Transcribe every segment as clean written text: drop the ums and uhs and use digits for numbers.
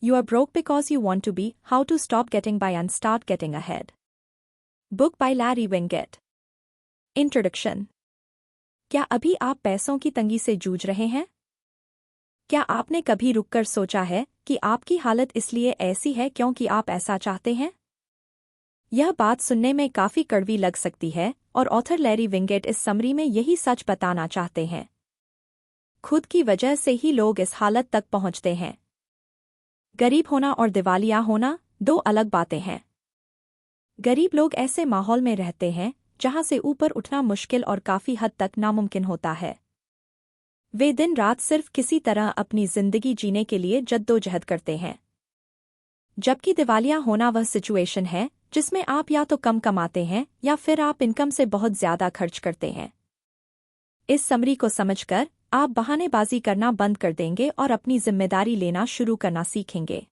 You are broke because you want to be, how to stop getting by and start getting ahead. Book by Larry Winget. Introduction. क्या अभी आप पैसों की तंगी से जूझ रहे हैं? क्या आपने कभी रुककर सोचा है कि आपकी हालत इसलिए ऐसी है क्योंकि आप ऐसा चाहते हैं? यह बात सुनने में काफी कड़वी लग सकती है और ऑथर लैरी विंगेट इस समरी में यही सच बताना चाहते हैं। खुद की वजह से ही लोग इस हालत तक पहुंचते हैं। गरीब होना और दिवालिया होना दो अलग बातें हैं। गरीब लोग ऐसे माहौल में रहते हैं जहां से ऊपर उठना मुश्किल और काफी हद तक नामुमकिन होता है। वे दिन रात सिर्फ किसी तरह अपनी जिंदगी जीने के लिए जद्दोजहद करते हैं। जबकि दिवालिया होना वह सिचुएशन है जिसमें आप या तो कम कमाते हैं या फिर आप इनकम से बहुत ज्यादा खर्च करते हैं। इस समरी को समझकर आप बहानेबाजी करना बंद कर देंगे और अपनी जिम्मेदारी लेना शुरू करना सीखेंगे।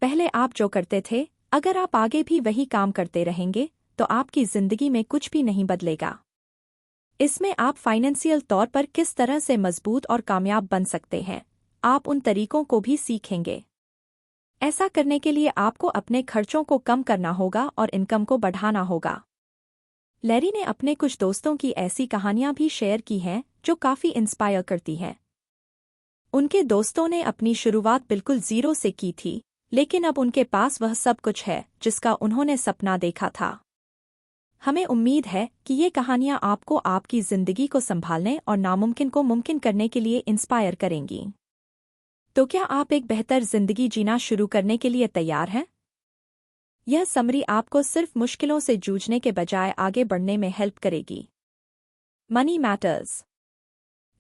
पहले आप जो करते थे, अगर आप आगे भी वही काम करते रहेंगे तो आपकी जिंदगी में कुछ भी नहीं बदलेगा। इसमें आप फाइनेंशियल तौर पर किस तरह से मजबूत और कामयाब बन सकते हैं, आप उन तरीकों को भी सीखेंगे। ऐसा करने के लिए आपको अपने खर्चों को कम करना होगा और इनकम को बढ़ाना होगा। लैरी ने अपने कुछ दोस्तों की ऐसी कहानियां भी शेयर की हैं जो काफी इंस्पायर करती हैं। उनके दोस्तों ने अपनी शुरुआत बिल्कुल जीरो से की थी, लेकिन अब उनके पास वह सब कुछ है जिसका उन्होंने सपना देखा था। हमें उम्मीद है कि ये कहानियां आपको आपकी जिंदगी को संभालने और नामुमकिन को मुमकिन करने के लिए इंस्पायर करेंगी। तो क्या आप एक बेहतर जिंदगी जीना शुरू करने के लिए तैयार हैं? यह समरी आपको सिर्फ मुश्किलों से जूझने के बजाय आगे बढ़ने में हेल्प करेगी। Money matters.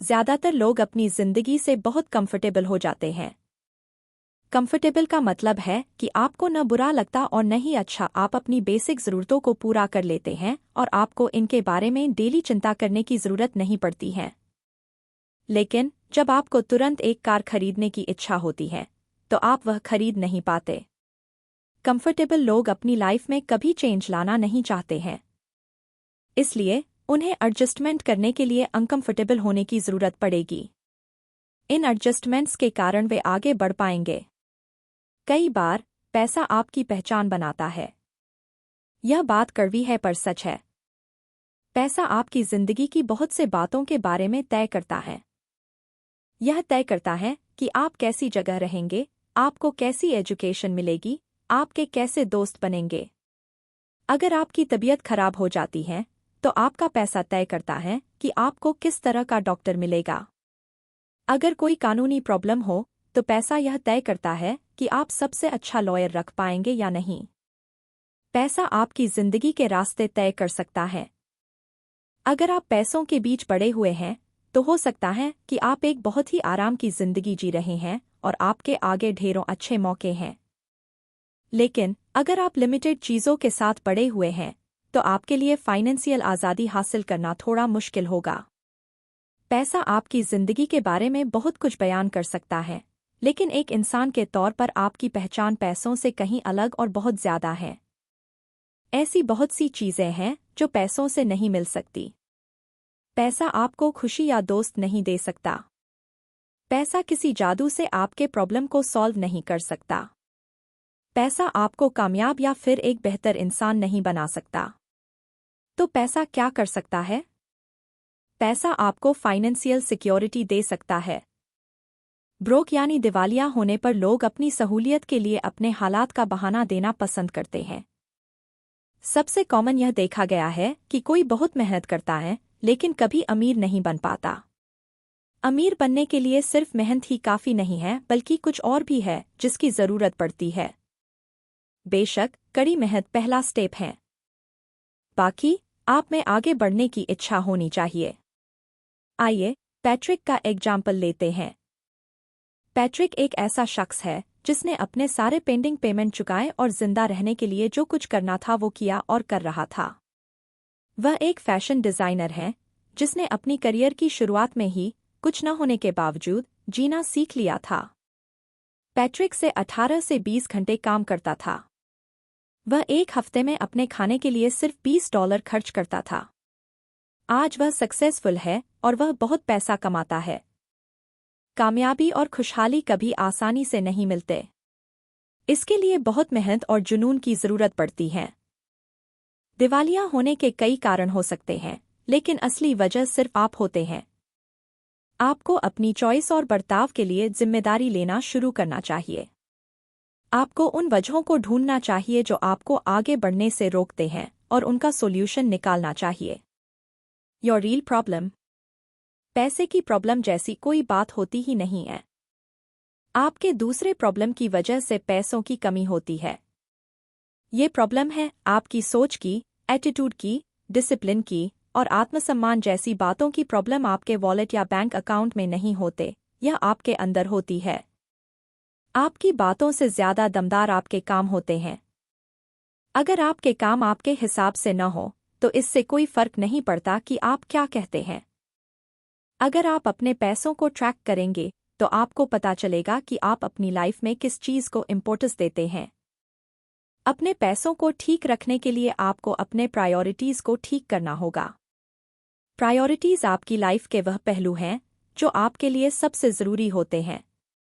ज्यादातर लोग अपनी जिंदगी से बहुत कंफर्टेबल हो जाते हैं। कंफर्टेबल का मतलब है कि आपको न बुरा लगता और न ही अच्छा, आप अपनी बेसिक ज़रूरतों को पूरा कर लेते हैं और आपको इनके बारे में डेली चिंता करने की ज़रूरत नहीं पड़ती है। लेकिन जब आपको तुरंत एक कार खरीदने की इच्छा होती है तो आप वह खरीद नहीं पाते। कंफर्टेबल लोग अपनी लाइफ में कभी चेंज लाना नहीं चाहते हैं, इसलिए उन्हें एडजस्टमेंट करने के लिए अनकंफर्टेबल होने की जरूरत पड़ेगी। इन एडजस्टमेंट्स के कारण वे आगे बढ़ पाएंगे। कई बार पैसा आपकी पहचान बनाता है। यह बात कड़वी है पर सच है। पैसा आपकी जिंदगी की बहुत से बातों के बारे में तय करता है। यह तय करता है कि आप कैसी जगह रहेंगे, आपको कैसी एजुकेशन मिलेगी, आपके कैसे दोस्त बनेंगे। अगर आपकी तबीयत खराब हो जाती है तो आपका पैसा तय करता है कि आपको किस तरह का डॉक्टर मिलेगा। अगर कोई कानूनी प्रॉब्लम हो तो पैसा यह तय करता है कि आप सबसे अच्छा लॉयर रख पाएंगे या नहीं। पैसा आपकी जिंदगी के रास्ते तय कर सकता है। अगर आप पैसों के बीच पड़े हुए हैं तो हो सकता है कि आप एक बहुत ही आराम की जिंदगी जी रहे हैं और आपके आगे ढेरों अच्छे मौके हैं। लेकिन अगर आप लिमिटेड चीज़ों के साथ पड़े हुए हैं तो आपके लिए फाइनेंशियल आज़ादी हासिल करना थोड़ा मुश्किल होगा। पैसा आपकी जिंदगी के बारे में बहुत कुछ बयान कर सकता है, लेकिन एक इंसान के तौर पर आपकी पहचान पैसों से कहीं अलग और बहुत ज्यादा है। ऐसी बहुत सी चीजें हैं जो पैसों से नहीं मिल सकती। पैसा आपको खुशी या दोस्त नहीं दे सकता। पैसा किसी जादू से आपके प्रॉब्लम को सॉल्व नहीं कर सकता। पैसा आपको कामयाब या फिर एक बेहतर इंसान नहीं बना सकता। तो पैसा क्या कर सकता है? पैसा आपको फाइनेंशियल सिक्योरिटी दे सकता है। ब्रोक यानी दिवालिया होने पर लोग अपनी सहूलियत के लिए अपने हालात का बहाना देना पसंद करते हैं। सबसे कॉमन यह देखा गया है कि कोई बहुत मेहनत करता है लेकिन कभी अमीर नहीं बन पाता। अमीर बनने के लिए सिर्फ मेहनत ही काफी नहीं है, बल्कि कुछ और भी है जिसकी जरूरत पड़ती है। बेशक कड़ी मेहनत पहला स्टेप है, बाकी आप में आगे बढ़ने की इच्छा होनी चाहिए। आइए पैट्रिक का एग्जाम्पल लेते हैं। पैट्रिक एक ऐसा शख्स है जिसने अपने सारे पेंडिंग पेमेंट चुकाए और जिंदा रहने के लिए जो कुछ करना था वो किया और कर रहा था। वह एक फैशन डिजाइनर है जिसने अपनी करियर की शुरुआत में ही कुछ न होने के बावजूद जीना सीख लिया था। पैट्रिक से 18 से 20 घंटे काम करता था। वह एक हफ्ते में अपने खाने के लिए सिर्फ $20 खर्च करता था। आज वह सक्सेसफुल है और वह बहुत पैसा कमाता है। कामयाबी और खुशहाली कभी आसानी से नहीं मिलते। इसके लिए बहुत मेहनत और जुनून की जरूरत पड़ती है। दिवालिया होने के कई कारण हो सकते हैं, लेकिन असली वजह सिर्फ आप होते हैं। आपको अपनी चॉइस और बर्ताव के लिए जिम्मेदारी लेना शुरू करना चाहिए। आपको उन वजहों को ढूंढना चाहिए जो आपको आगे बढ़ने से रोकते हैं और उनका सॉल्यूशन निकालना चाहिए। Your real problem. पैसे की प्रॉब्लम जैसी कोई बात होती ही नहीं है। आपके दूसरे प्रॉब्लम की वजह से पैसों की कमी होती है। ये प्रॉब्लम है आपकी सोच की, एटीट्यूड की, डिसिप्लिन की और आत्मसम्मान जैसी बातों की प्रॉब्लम आपके वॉलेट या बैंक अकाउंट में नहीं होते, यह आपके अंदर होती है। आपकी बातों से ज्यादा दमदार आपके काम होते हैं। अगर आपके काम आपके हिसाब से न हो, तो इससे कोई फर्क नहीं पड़ता कि आप क्या कहते हैं। अगर आप अपने पैसों को ट्रैक करेंगे, तो आपको पता चलेगा कि आप अपनी लाइफ में किस चीज को इम्पोर्टेंस देते हैं। अपने पैसों को ठीक रखने के लिए आपको अपने प्रायोरिटीज को ठीक करना होगा। प्रायोरिटीज आपकी लाइफ के वह पहलू हैं जो आपके लिए सबसे जरूरी होते हैं।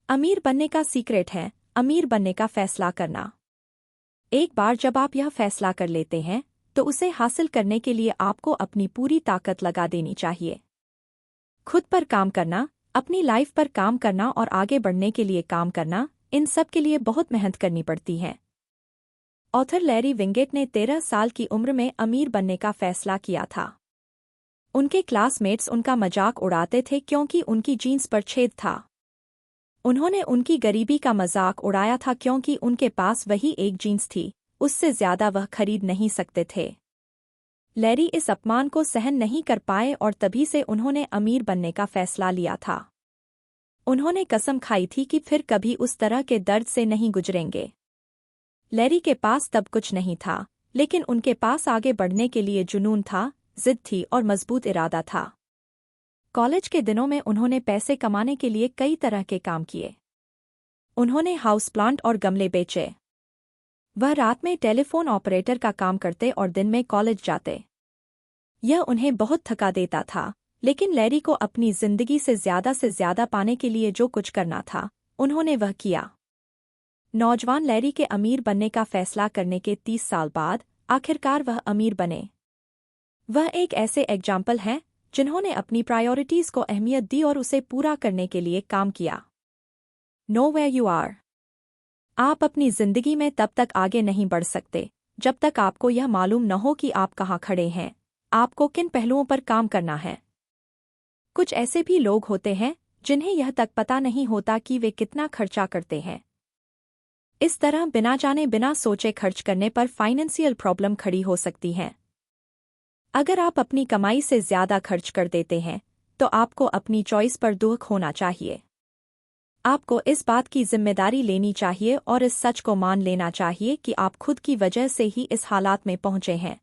अमीर बनने का सीक्रेट है अमीर बनने का फैसला करना। एक बार जब आप यह फैसला कर लेते हैं, तो उसे हासिल करने के लिए आपको अपनी पूरी ताकत लगा देनी चाहिए। खुद पर काम करना, अपनी लाइफ पर काम करना और आगे बढ़ने के लिए काम करना, इन सब के लिए बहुत मेहनत करनी पड़ती है। ऑथर लैरी विंगेट ने 13 साल की उम्र में अमीर बनने का फैसला किया था। उनके क्लासमेट्स उनका मजाक उड़ाते थे क्योंकि उनकी जीन्स पर छेद था। उन्होंने उनकी गरीबी का मजाक उड़ाया था क्योंकि उनके पास वही एक जीन्स थी, उससे ज्यादा वह खरीद नहीं सकते थे। लैरी इस अपमान को सहन नहीं कर पाए और तभी से उन्होंने अमीर बनने का फैसला लिया था। उन्होंने कसम खाई थी कि फिर कभी उस तरह के दर्द से नहीं गुजरेंगे। लैरी के पास तब कुछ नहीं था, लेकिन उनके पास आगे बढ़ने के लिए जुनून था, जिद थी और मजबूत इरादा था। कॉलेज के दिनों में उन्होंने पैसे कमाने के लिए कई तरह के काम किए। उन्होंने हाउस प्लांट और गमले बेचे। वह रात में टेलीफोन ऑपरेटर का काम करते और दिन में कॉलेज जाते। यह उन्हें बहुत थका देता था, लेकिन लैरी को अपनी जिंदगी से ज्यादा पाने के लिए जो कुछ करना था, उन्होंने वह किया। नौजवान लैरी के अमीर बनने का फैसला करने के 30 साल बाद आखिरकार वह अमीर बने। वह एक ऐसे एग्जाम्पल हैं जिन्होंने अपनी प्रायोरिटीज को अहमियत दी और उसे पूरा करने के लिए काम किया। No where you are. आप अपनी जिंदगी में तब तक आगे नहीं बढ़ सकते जब तक आपको यह मालूम न हो कि आप कहाँ खड़े हैं, आपको किन पहलुओं पर काम करना है। कुछ ऐसे भी लोग होते हैं जिन्हें यह तक पता नहीं होता कि वे कितना खर्चा करते हैं। इस तरह बिना जाने बिना सोचे खर्च करने पर फाइनेंशियल प्रॉब्लम खड़ी हो सकती है। अगर आप अपनी कमाई से ज्यादा खर्च कर देते हैं, तो आपको अपनी चॉइस पर दुख होना चाहिए। आपको इस बात की जिम्मेदारी लेनी चाहिए और इस सच को मान लेना चाहिए कि आप खुद की वजह से ही इस हालात में पहुंचे हैं।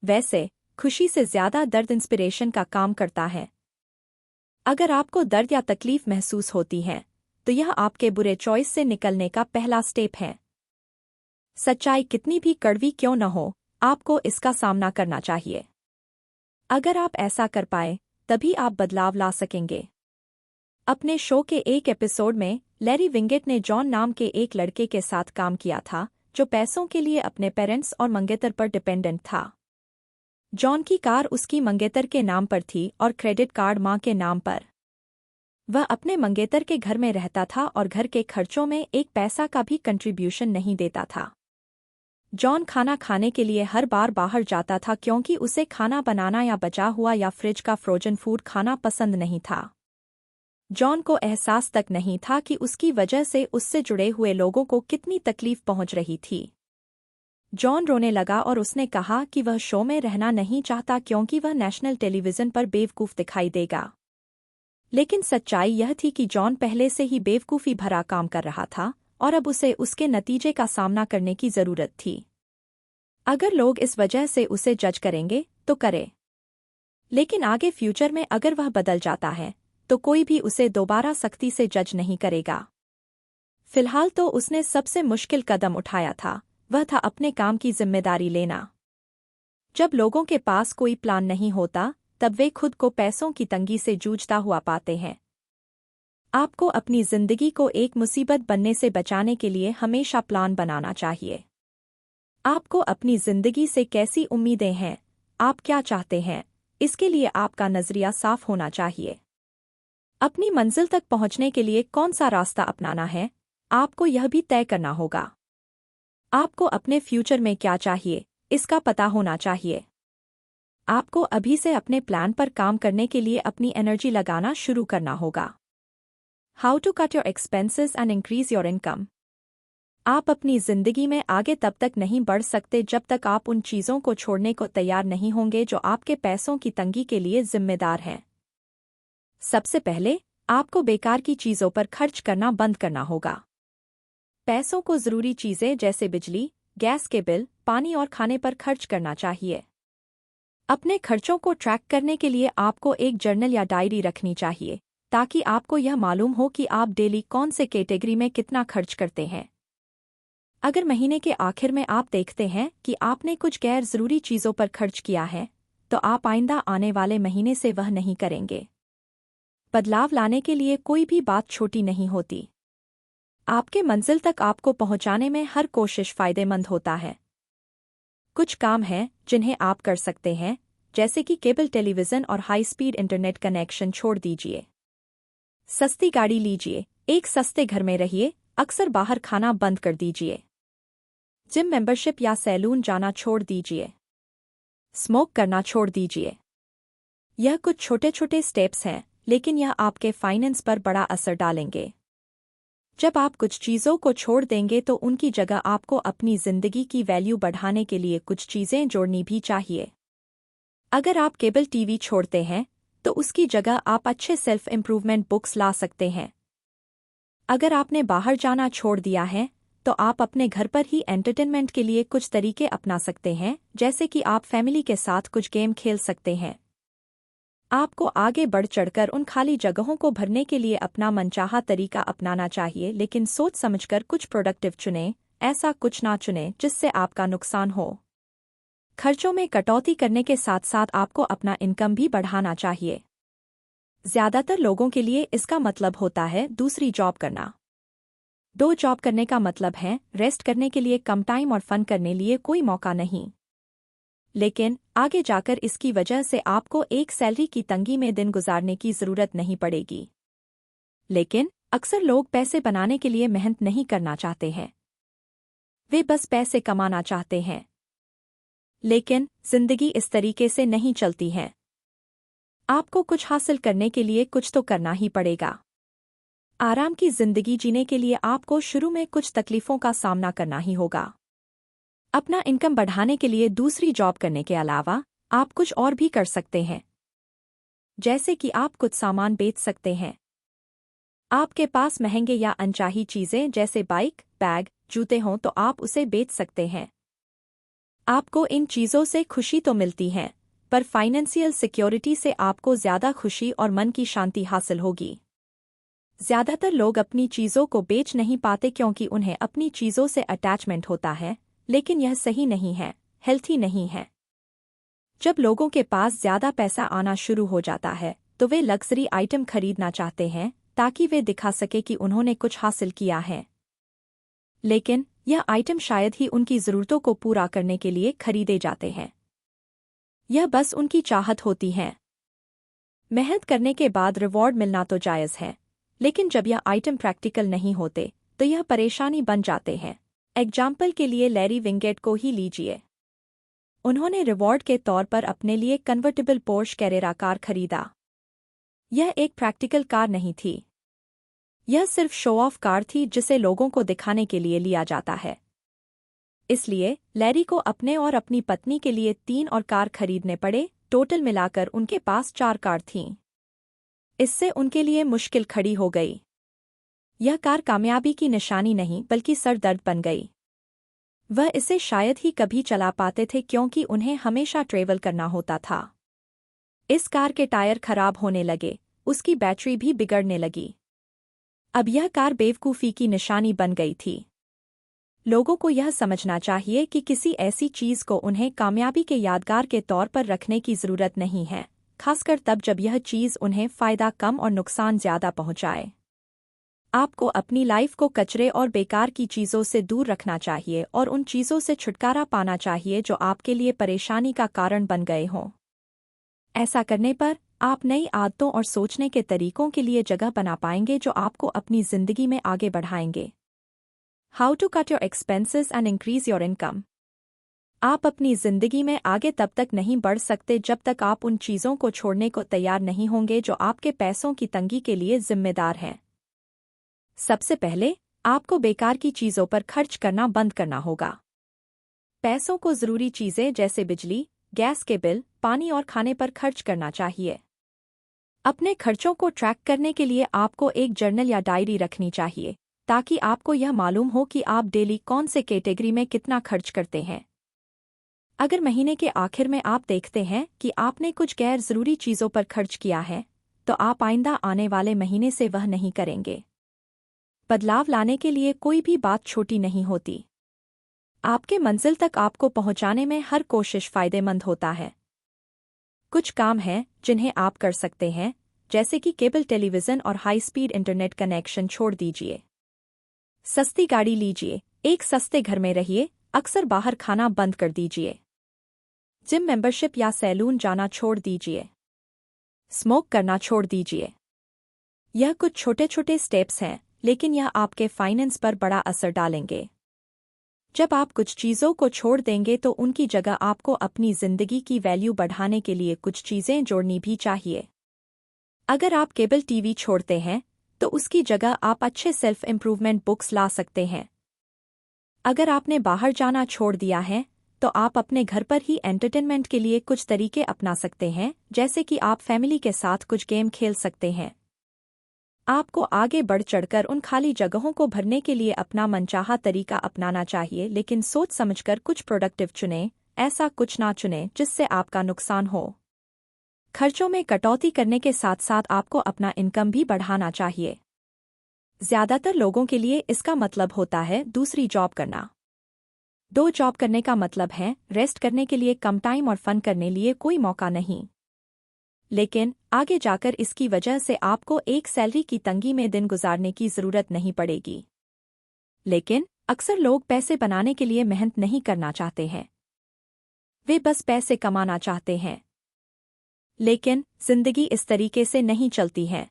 वैसे, खुशी से ज्यादा दर्द इंस्पिरेशन का काम करता है। अगर आपको दर्द या तकलीफ महसूस होती है, तो यह आपके बुरे चॉइस से निकलने का पहला स्टेप है। सच्चाई कितनी भी कड़वी क्यों न हो, आपको इसका सामना करना चाहिए। अगर आप ऐसा कर पाए, तभी आप बदलाव ला सकेंगे। अपने शो के एक एपिसोड में लैरी विंगेट ने जॉन नाम के एक लड़के के साथ काम किया था, जो पैसों के लिए अपने पेरेंट्स और मंगेतर पर डिपेंडेंट था। जॉन की कार उसकी मंगेतर के नाम पर थी और क्रेडिट कार्ड मां के नाम पर। वह अपने मंगेतर के घर में रहता था और घर के खर्चों में एक पैसा का भी कंट्रीब्यूशन नहीं देता था। जॉन खाना खाने के लिए हर बार बाहर जाता था क्योंकि उसे खाना बनाना या बचा हुआ या फ्रिज का फ्रोजन फूड खाना पसंद नहीं था। जॉन को एहसास तक नहीं था कि उसकी वजह से उससे जुड़े हुए लोगों को कितनी तकलीफ पहुंच रही थी। जॉन रोने लगा और उसने कहा कि वह शो में रहना नहीं चाहता क्योंकि वह नेशनल टेलीविजन पर बेवकूफ़ दिखाई देगा। लेकिन सच्चाई यह थी कि जॉन पहले से ही बेवकूफ़ी भरा काम कर रहा था और अब उसे उसके नतीजे का सामना करने की जरूरत थी। अगर लोग इस वजह से उसे जज करेंगे, तो करे। लेकिन आगे फ्यूचर में अगर वह बदल जाता है, तो कोई भी उसे दोबारा सख्ती से जज नहीं करेगा। फिलहाल तो उसने सबसे मुश्किल कदम उठाया था, वह था अपने काम की जिम्मेदारी लेना। जब लोगों के पास कोई प्लान नहीं होता, तब वे खुद को पैसों की तंगी से जूझता हुआ पाते हैं। आपको अपनी जिंदगी को एक मुसीबत बनने से बचाने के लिए हमेशा प्लान बनाना चाहिए। आपको अपनी जिंदगी से कैसी उम्मीदें हैं, आप क्या चाहते हैं, इसके लिए आपका नजरिया साफ होना चाहिए। अपनी मंजिल तक पहुंचने के लिए कौन सा रास्ता अपनाना है, आपको यह भी तय करना होगा। आपको अपने फ्यूचर में क्या चाहिए, इसका पता होना चाहिए। आपको अभी से अपने प्लान पर काम करने के लिए अपनी एनर्जी लगाना शुरू करना होगा। How to cut your expenses and increase your income. आप अपनी जिंदगी में आगे तब तक नहीं बढ़ सकते जब तक आप उन चीज़ों को छोड़ने को तैयार नहीं होंगे जो आपके पैसों की तंगी के लिए जिम्मेदार हैं। सबसे पहले आपको बेकार की चीज़ों पर खर्च करना बंद करना होगा। पैसों को ज़रूरी चीज़ें जैसे बिजली, गैस के बिल, पानी और खाने पर खर्च करना चाहिए। अपने खर्चों को ट्रैक करने के लिए आपको एक जर्नल या डायरी रखनी चाहिए, ताकि आपको यह मालूम हो कि आप डेली कौन से कैटेगरी में कितना खर्च करते हैं। अगर महीने के आखिर में आप देखते हैं कि आपने कुछ गैर ज़रूरी चीज़ों पर खर्च किया है, तो आप आइंदा आने वाले महीने से वह नहीं करेंगे। बदलाव लाने के लिए कोई भी बात छोटी नहीं होती। आपके मंजिल तक आपको पहुंचाने में हर कोशिश फायदेमंद होता है। कुछ काम हैं जिन्हें आप कर सकते हैं, जैसे कि केबल टेलीविज़न और हाई स्पीड इंटरनेट कनेक्शन छोड़ दीजिए। सस्ती गाड़ी लीजिए, एक सस्ते घर में रहिए, अक्सर बाहर खाना बंद कर दीजिए। जिम मेंबरशिप या सैलून जाना छोड़ दीजिए। स्मोक करना छोड़ दीजिए। यह कुछ छोटे छोटे स्टेप्स हैं, लेकिन यह आपके फाइनेंस पर बड़ा असर डालेंगे। जब आप कुछ चीज़ों को छोड़ देंगे तो उनकी जगह आपको अपनी ज़िंदगी की वैल्यू बढ़ाने के लिए कुछ चीज़ें जोड़नी भी चाहिए। अगर आप केबल टीवी छोड़ते हैं, तो उसकी जगह आप अच्छे सेल्फ इम्प्रूवमेंट बुक्स ला सकते हैं। अगर आपने बाहर जाना छोड़ दिया है, तो आप अपने घर पर ही एंटरटेनमेंट के लिए कुछ तरीके अपना सकते हैं, जैसे कि आप फैमिली के साथ कुछ गेम खेल सकते हैं। आपको आगे बढ़ चढ़कर उन खाली जगहों को भरने के लिए अपना मनचाहा तरीका अपनाना चाहिए, लेकिन सोच समझकर कुछ प्रोडक्टिव चुनें, ऐसा कुछ ना चुनें जिससे आपका नुकसान हो। खर्चों में कटौती करने के साथ साथ आपको अपना इनकम भी बढ़ाना चाहिए। ज़्यादातर लोगों के लिए इसका मतलब होता है दूसरी जॉब करना। 2 जॉब करने का मतलब है रेस्ट करने के लिए कम टाइम और फन करने लिए कोई मौका नहीं। लेकिन आगे जाकर इसकी वजह से आपको एक सैलरी की तंगी में दिन गुजारने की ज़रूरत नहीं पड़ेगी। लेकिन अक्सर लोग पैसे बनाने के लिए मेहनत नहीं करना चाहते हैं। वे बस पैसे कमाना चाहते हैं। लेकिन जिंदगी इस तरीके से नहीं चलती है। आपको कुछ हासिल करने के लिए कुछ तो करना ही पड़ेगा। आराम की जिंदगी जीने के लिए आपको शुरू में कुछ तकलीफों का सामना करना ही होगा। अपना इनकम बढ़ाने के लिए दूसरी जॉब करने के अलावा आप कुछ और भी कर सकते हैं, जैसे कि आप कुछ सामान बेच सकते हैं। आपके पास महंगे या अनचाही चीज़ें जैसे बाइक, बैग, जूते हों तो आप उसे बेच सकते हैं। आपको इन चीज़ों से खुशी तो मिलती है, पर फाइनेंशियल सिक्योरिटी से आपको ज़्यादा खुशी और मन की शांति हासिल होगी। ज़्यादातर लोग अपनी चीज़ों को बेच नहीं पाते क्योंकि उन्हें अपनी चीज़ों से अटैचमेंट होता है, लेकिन यह सही नहीं है, हेल्थी नहीं है। जब लोगों के पास ज़्यादा पैसा आना शुरू हो जाता है, तो वे लग्जरी आइटम खरीदना चाहते हैं, ताकि वे दिखा सके कि उन्होंने कुछ हासिल किया है। लेकिन यह आइटम शायद ही उनकी ज़रूरतों को पूरा करने के लिए खरीदे जाते हैं। यह बस उनकी चाहत होती है। मेहनत करने के बाद रिवॉर्ड मिलना तो जायज़ है, लेकिन जब यह आइटम प्रैक्टिकल नहीं होते, तो यह परेशानी बन जाते हैं। एग्जाम्पल के लिए लैरी विंगेट को ही लीजिए। उन्होंने रिवॉर्ड के तौर पर अपने लिए कन्वर्टेबल पोर्श कैरेरा कार खरीदा। यह एक प्रैक्टिकल कार नहीं थी। यह सिर्फ शो ऑफ कार थी जिसे लोगों को दिखाने के लिए लिया जाता है। इसलिए लैरी को अपने और अपनी पत्नी के लिए 3 और कार खरीदने पड़े। टोटल मिलाकर उनके पास 4 कार थीं। इससे उनके लिए मुश्किल खड़ी हो गई। यह कार कामयाबी की निशानी नहीं बल्कि सर दर्द बन गई। वह इसे शायद ही कभी चला पाते थे क्योंकि उन्हें हमेशा ट्रेवल करना होता था। इस कार के टायर खराब होने लगे, उसकी बैटरी भी बिगड़ने लगी। अब यह कार बेवकूफ़ी की निशानी बन गई थी। लोगों को यह समझना चाहिए कि किसी ऐसी चीज़ को उन्हें कामयाबी के यादगार के तौर पर रखने की ज़रूरत नहीं है, खासकर तब जब यह चीज़ उन्हें फ़ायदा कम और नुकसान ज़्यादा पहुँचाए। आपको अपनी लाइफ को कचरे और बेकार की चीज़ों से दूर रखना चाहिए और उन चीज़ों से छुटकारा पाना चाहिए जो आपके लिए परेशानी का कारण बन गए हों। ऐसा करने पर आप नई आदतों और सोचने के तरीकों के लिए जगह बना पाएंगे जो आपको अपनी ज़िंदगी में आगे बढ़ाएंगे। How to cut your expenses and increase your income. आप अपनी ज़िंदगी में आगे तब तक नहीं बढ़ सकते जब तक आप उन चीज़ों को छोड़ने को तैयार नहीं होंगे जो आपके पैसों की तंगी के लिए जिम्मेदार हैं। सबसे पहले आपको बेकार की चीज़ों पर खर्च करना बंद करना होगा। पैसों को ज़रूरी चीज़ें जैसे बिजली, गैस के बिल, पानी और खाने पर खर्च करना चाहिए। अपने खर्चों को ट्रैक करने के लिए आपको एक जर्नल या डायरी रखनी चाहिए ताकि आपको यह मालूम हो कि आप डेली कौन से कैटेगरी में कितना खर्च करते हैं। अगर महीने के आखिर में आप देखते हैं कि आपने कुछ गैर ज़रूरी चीज़ों पर खर्च किया है, तो आप आइंदा आने वाले महीने से वह नहीं करेंगे। बदलाव लाने के लिए कोई भी बात छोटी नहीं होती। आपके मंजिल तक आपको पहुंचाने में हर कोशिश फायदेमंद होता है। कुछ काम हैं जिन्हें आप कर सकते हैं, जैसे कि केबल टेलीविज़न और हाई स्पीड इंटरनेट कनेक्शन छोड़ दीजिए। सस्ती गाड़ी लीजिए, एक सस्ते घर में रहिए, अक्सर बाहर खाना बंद कर दीजिए। जिम मेंबरशिप या सैलून जाना छोड़ दीजिए। स्मोक करना छोड़ दीजिए। यह कुछ छोटे छोटे स्टेप्स हैं, लेकिन यह आपके फाइनेंस पर बड़ा असर डालेंगे। जब आप कुछ चीज़ों को छोड़ देंगे तो उनकी जगह आपको अपनी ज़िंदगी की वैल्यू बढ़ाने के लिए कुछ चीज़ें जोड़नी भी चाहिए। अगर आप केबल टीवी छोड़ते हैं, तो उसकी जगह आप अच्छे सेल्फ इम्प्रूवमेंट बुक्स ला सकते हैं। अगर आपने बाहर जाना छोड़ दिया है, तो आप अपने घर पर ही एंटरटेनमेंट के लिए कुछ तरीके अपना सकते हैं, जैसे कि आप फैमिली के साथ कुछ गेम खेल सकते हैं। आपको आगे बढ़ चढ़कर उन खाली जगहों को भरने के लिए अपना मनचाहा तरीका अपनाना चाहिए, लेकिन सोच समझकर कुछ प्रोडक्टिव चुनें, ऐसा कुछ ना चुनें जिससे आपका नुकसान हो। खर्चों में कटौती करने के साथ साथ आपको अपना इनकम भी बढ़ाना चाहिए। ज़्यादातर लोगों के लिए इसका मतलब होता है दूसरी जॉब करना। 2 जॉब करने का मतलब है रेस्ट करने के लिए कम टाइम और फन करने लिए कोई मौका नहीं। लेकिन आगे जाकर इसकी वजह से आपको एक सैलरी की तंगी में दिन गुजारने की ज़रूरत नहीं पड़ेगी। लेकिन अक्सर लोग पैसे बनाने के लिए मेहनत नहीं करना चाहते हैं। वे बस पैसे कमाना चाहते हैं। लेकिन जिंदगी इस तरीके से नहीं चलती है।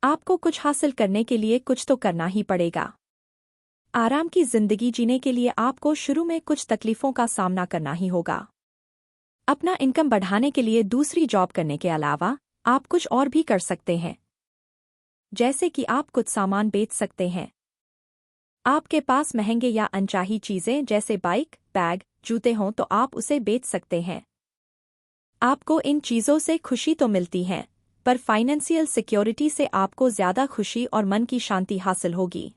आपको कुछ हासिल करने के लिए कुछ तो करना ही पड़ेगा। आराम की जिंदगी जीने के लिए आपको शुरू में कुछ तकलीफों का सामना करना ही होगा। अपना इनकम बढ़ाने के लिए दूसरी जॉब करने के अलावा आप कुछ और भी कर सकते हैं, जैसे कि आप कुछ सामान बेच सकते हैं। आपके पास महंगे या अनचाही चीज़ें जैसे बाइक, बैग, जूते हों तो आप उसे बेच सकते हैं। आपको इन चीज़ों से खुशी तो मिलती है, पर फाइनेंशियल सिक्योरिटी से आपको ज़्यादा खुशी और मन की शांति हासिल होगी।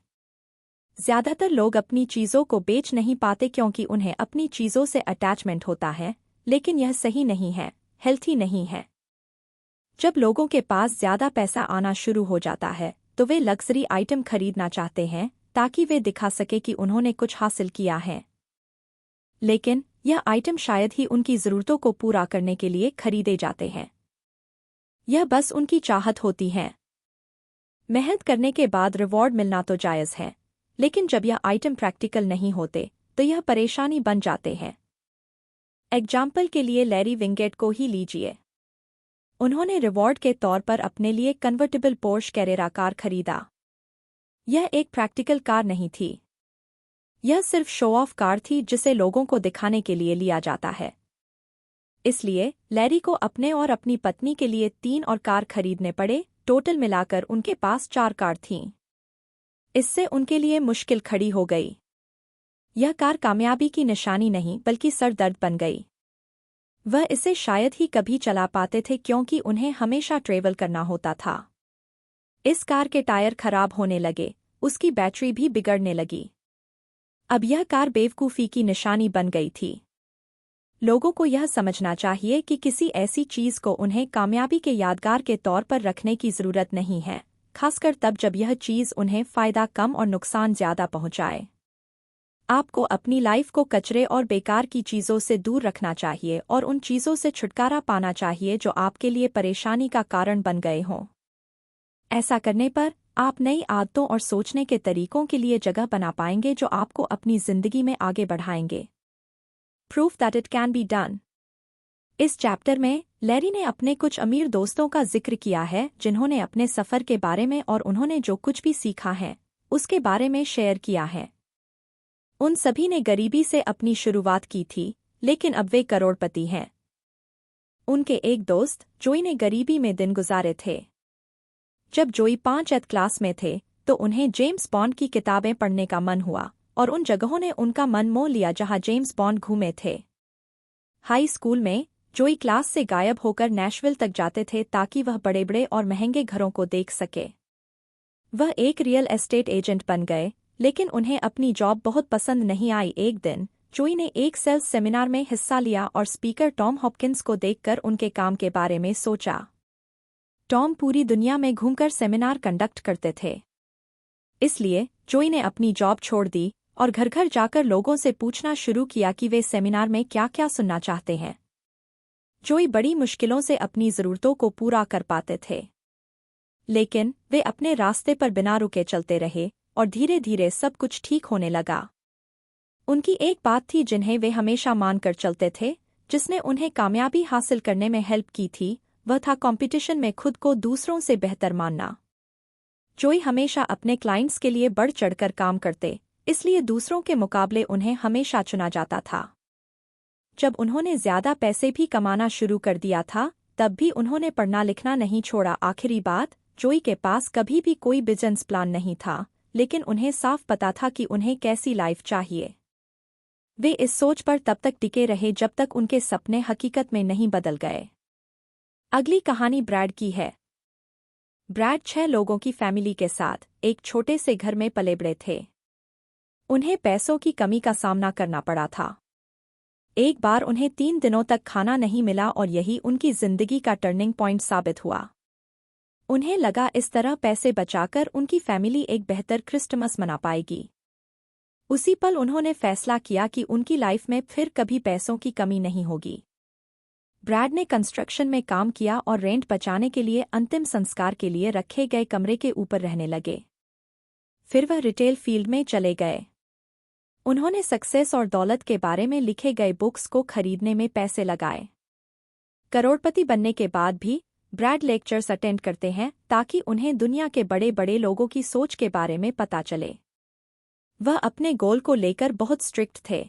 ज़्यादातर लोग अपनी चीज़ों को बेच नहीं पाते क्योंकि उन्हें अपनी चीज़ों से अटैचमेंट होता है, लेकिन यह सही नहीं है, हेल्थी नहीं है। जब लोगों के पास ज़्यादा पैसा आना शुरू हो जाता है, तो वे लग्जरी आइटम खरीदना चाहते हैं ताकि वे दिखा सके कि उन्होंने कुछ हासिल किया है। लेकिन यह आइटम शायद ही उनकी ज़रूरतों को पूरा करने के लिए खरीदे जाते हैं। यह बस उनकी चाहत होती है। मेहनत करने के बाद रिवॉर्ड मिलना तो जायज़ है, लेकिन जब यह आइटम प्रैक्टिकल नहीं होते तो यह परेशानी बन जाते हैं। एग्जाम्पल के लिए लैरी विंगेट को ही लीजिए। उन्होंने रिवॉर्ड के तौर पर अपने लिए कन्वर्टेबल पोर्श कैरेरा कार खरीदा। यह एक प्रैक्टिकल कार नहीं थी। यह सिर्फ शो ऑफ कार थी जिसे लोगों को दिखाने के लिए लिया जाता है। इसलिए लैरी को अपने और अपनी पत्नी के लिए 3 और कार खरीदने पड़े। टोटल मिलाकर उनके पास 4 कार थीं। इससे उनके लिए मुश्किल खड़ी हो गई। यह कार कामयाबी की निशानी नहीं बल्कि सरदर्द बन गई। वह इसे शायद ही कभी चला पाते थे क्योंकि उन्हें हमेशा ट्रेवल करना होता था। इस कार के टायर खराब होने लगे, उसकी बैटरी भी बिगड़ने लगी। अब यह कार बेवकूफ़ी की निशानी बन गई थी। लोगों को यह समझना चाहिए कि किसी ऐसी चीज़ को उन्हें कामयाबी के यादगार के तौर पर रखने की ज़रूरत नहीं है, खासकर तब जब यह चीज़ उन्हें फ़ायदा कम और नुकसान ज़्यादा पहुंचाए। आपको अपनी लाइफ को कचरे और बेकार की चीज़ों से दूर रखना चाहिए और उन चीज़ों से छुटकारा पाना चाहिए जो आपके लिए परेशानी का कारण बन गए हों। ऐसा करने पर आप नई आदतों और सोचने के तरीकों के लिए जगह बना पाएंगे जो आपको अपनी जिंदगी में आगे बढ़ाएंगे। Proof that it can be done. इस चैप्टर में लैरी ने अपने कुछ अमीर दोस्तों का जिक्र किया है जिन्होंने अपने सफर के बारे में और उन्होंने जो कुछ भी सीखा है उसके बारे में शेयर किया है। उन सभी ने गरीबी से अपनी शुरुआत की थी, लेकिन अब वे करोड़पति हैं। उनके एक दोस्त जोई ने गरीबी में दिन गुजारे थे। जब जोई 5th क्लास में थे तो उन्हें जेम्स बॉन्ड की किताबें पढ़ने का मन हुआ और उन जगहों ने उनका मन मोह लिया जहां जेम्स बॉन्ड घूमे थे। हाई स्कूल में जोई क्लास से गायब होकर नैशविल तक जाते थे ताकि वह बड़े बड़े और महंगे घरों को देख सके। वह एक रियल एस्टेट एजेंट बन गए, लेकिन उन्हें अपनी जॉब बहुत पसंद नहीं आई। एक दिन जोई ने एक सेल्स सेमिनार में हिस्सा लिया और स्पीकर टॉम हॉपकिंस को देखकर उनके काम के बारे में सोचा। टॉम पूरी दुनिया में घूमकर सेमिनार कंडक्ट करते थे, इसलिए जोई ने अपनी जॉब छोड़ दी और घर घर जाकर लोगों से पूछना शुरू किया कि वे सेमिनार में क्या क्या सुनना चाहते हैं। जोई बड़ी मुश्किलों से अपनी ज़रूरतों को पूरा कर पाते थे, लेकिन वे अपने रास्ते पर बिना रुके चलते रहे और धीरे धीरे सब कुछ ठीक होने लगा। उनकी एक बात थी जिन्हें वे हमेशा मानकर चलते थे, जिसने उन्हें कामयाबी हासिल करने में हेल्प की थी, वह था कंपटीशन में खुद को दूसरों से बेहतर मानना। जोई हमेशा अपने क्लाइंट्स के लिए बढ़ चढ़कर काम करते, इसलिए दूसरों के मुकाबले उन्हें हमेशा चुना जाता था। जब उन्होंने ज़्यादा पैसे भी कमाना शुरू कर दिया था, तब भी उन्होंने पढ़ना लिखना नहीं छोड़ा। आखिरी बात, जोई के पास कभी भी कोई बिजनेस प्लान नहीं था, लेकिन उन्हें साफ पता था कि उन्हें कैसी लाइफ चाहिए। वे इस सोच पर तब तक टिके रहे जब तक उनके सपने हकीकत में नहीं बदल गए। अगली कहानी ब्रैड की है। ब्रैड 6 लोगों की फैमिली के साथ एक छोटे से घर में पले बड़े थे। उन्हें पैसों की कमी का सामना करना पड़ा था। एक बार उन्हें 3 दिनों तक खाना नहीं मिला और यही उनकी जिंदगी का टर्निंग पॉइंट साबित हुआ। उन्हें लगा इस तरह पैसे बचाकर उनकी फैमिली एक बेहतर क्रिसमस मना पाएगी। उसी पल उन्होंने फैसला किया कि उनकी लाइफ में फिर कभी पैसों की कमी नहीं होगी। ब्रैड ने कंस्ट्रक्शन में काम किया और रेंट बचाने के लिए अंतिम संस्कार के लिए रखे गए कमरे के ऊपर रहने लगे। फिर वह रिटेल फील्ड में चले गए। उन्होंने सक्सेस और दौलत के बारे में लिखे गए बुक्स को खरीदने में पैसे लगाए। करोड़पति बनने के बाद भी ब्रैड लेक्चर्स अटेंड करते हैं ताकि उन्हें दुनिया के बड़े बड़े लोगों की सोच के बारे में पता चले। वह अपने गोल को लेकर बहुत स्ट्रिक्ट थे।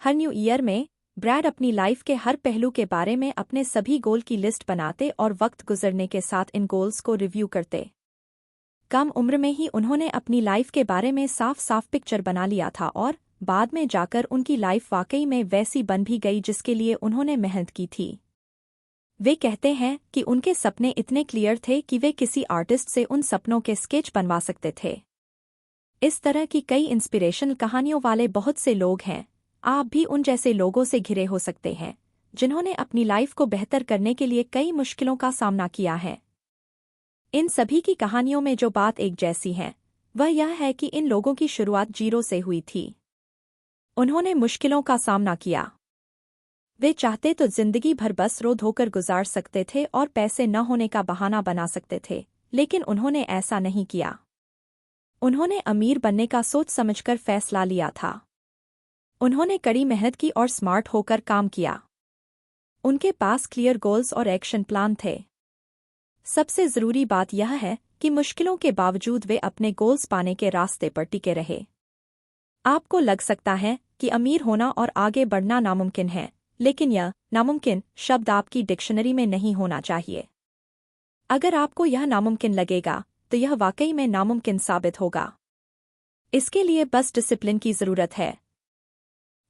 हर न्यू ईयर में ब्रैड अपनी लाइफ के हर पहलू के बारे में अपने सभी गोल की लिस्ट बनाते और वक्त गुजरने के साथ इन गोल्स को रिव्यू करते। कम उम्र में ही उन्होंने अपनी लाइफ के बारे में साफ साफ पिक्चर बना लिया था और बाद में जाकर उनकी लाइफ वाकई में वैसी बन भी गई जिसके लिए उन्होंने मेहनत की थी। वे कहते हैं कि उनके सपने इतने क्लियर थे कि वे किसी आर्टिस्ट से उन सपनों के स्केच बनवा सकते थे। इस तरह की कई इंस्पिरेशनल कहानियों वाले बहुत से लोग हैं। आप भी उन जैसे लोगों से घिरे हो सकते हैं जिन्होंने अपनी लाइफ को बेहतर करने के लिए कई मुश्किलों का सामना किया है। इन सभी की कहानियों में जो बात एक जैसी है वह यह है कि इन लोगों की शुरुआत 0 से हुई थी। उन्होंने मुश्किलों का सामना किया। वे चाहते तो जिंदगी भर बस रो धोकर गुजार सकते थे और पैसे न होने का बहाना बना सकते थे, लेकिन उन्होंने ऐसा नहीं किया। उन्होंने अमीर बनने का सोच समझकर फैसला लिया था। उन्होंने कड़ी मेहनत की और स्मार्ट होकर काम किया। उनके पास क्लियर गोल्स और एक्शन प्लान थे। सबसे ज़रूरी बात यह है कि मुश्किलों के बावजूद वे अपने गोल्स पाने के रास्ते पर टिके रहे। आपको लग सकता है कि अमीर होना और आगे बढ़ना नामुमकिन है, लेकिन यह नामुमकिन शब्द आपकी डिक्शनरी में नहीं होना चाहिए। अगर आपको यह नामुमकिन लगेगा तो यह वाकई में नामुमकिन साबित होगा। इसके लिए बस डिसिप्लिन की ज़रूरत है।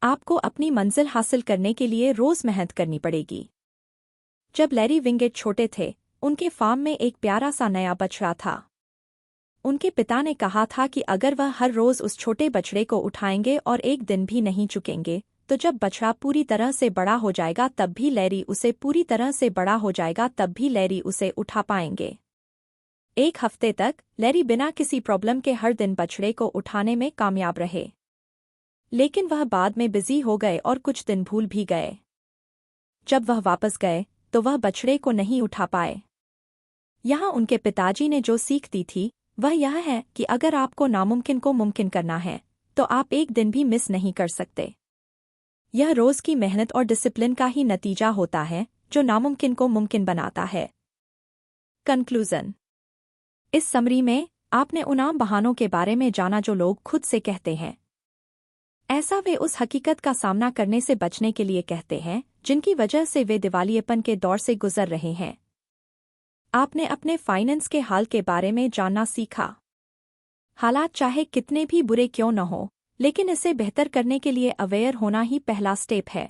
आपको अपनी मंजिल हासिल करने के लिए रोज़ मेहनत करनी पड़ेगी। जब लैरी विंगेट छोटे थे, उनके फार्म में एक प्यारा सा नया बछड़ा था। उनके पिता ने कहा था कि अगर वह हर रोज़ उस छोटे बछड़े को उठाएंगे और एक दिन भी नहीं चुकेंगे, तो जब बछड़ा पूरी तरह से बड़ा हो जाएगा तब भी लैरी उसे पूरी तरह से बड़ा हो जाएगा तब भी लैरी उसे उठा पाएंगे। एक हफ्ते तक लैरी बिना किसी प्रॉब्लम के हर दिन बछड़े को उठाने में कामयाब रहे, लेकिन वह बाद में बिजी हो गए और कुछ दिन भूल भी गए। जब वह वापस गए तो वह बछड़े को नहीं उठा पाए। यहाँ उनके पिताजी ने जो सीख दी थी वह यह है कि अगर आपको नामुमकिन को मुमकिन करना है तो आप एक दिन भी मिस नहीं कर सकते। यह रोज की मेहनत और डिसिप्लिन का ही नतीजा होता है जो नामुमकिन को मुमकिन बनाता है। कंक्लूजन। इस समरी में आपने उन आम बहानों के बारे में जाना जो लोग खुद से कहते हैं। ऐसा वे उस हकीकत का सामना करने से बचने के लिए कहते हैं जिनकी वजह से वे दिवालियेपन के दौर से गुजर रहे हैं। आपने अपने फाइनेंस के हाल के बारे में जानना सीखा। हालात चाहे कितने भी बुरे क्यों न हो, लेकिन इसे बेहतर करने के लिए अवेयर होना ही पहला स्टेप है।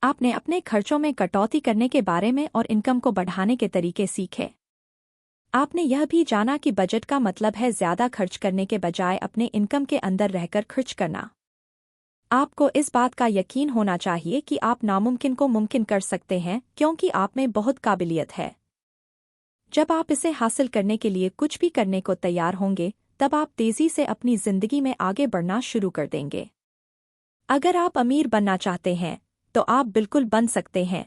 आपने अपने खर्चों में कटौती करने के बारे में और इनकम को बढ़ाने के तरीके सीखे। आपने यह भी जाना कि बजट का मतलब है ज्यादा खर्च करने के बजाय अपने इनकम के अंदर रहकर खर्च करना। आपको इस बात का यकीन होना चाहिए कि आप नामुमकिन को मुमकिन कर सकते हैं क्योंकि आप में बहुत काबिलियत है। जब आप इसे हासिल करने के लिए कुछ भी करने को तैयार होंगे तब आप तेजी से अपनी जिंदगी में आगे बढ़ना शुरू कर देंगे। अगर आप अमीर बनना चाहते हैं तो आप बिल्कुल बन सकते हैं।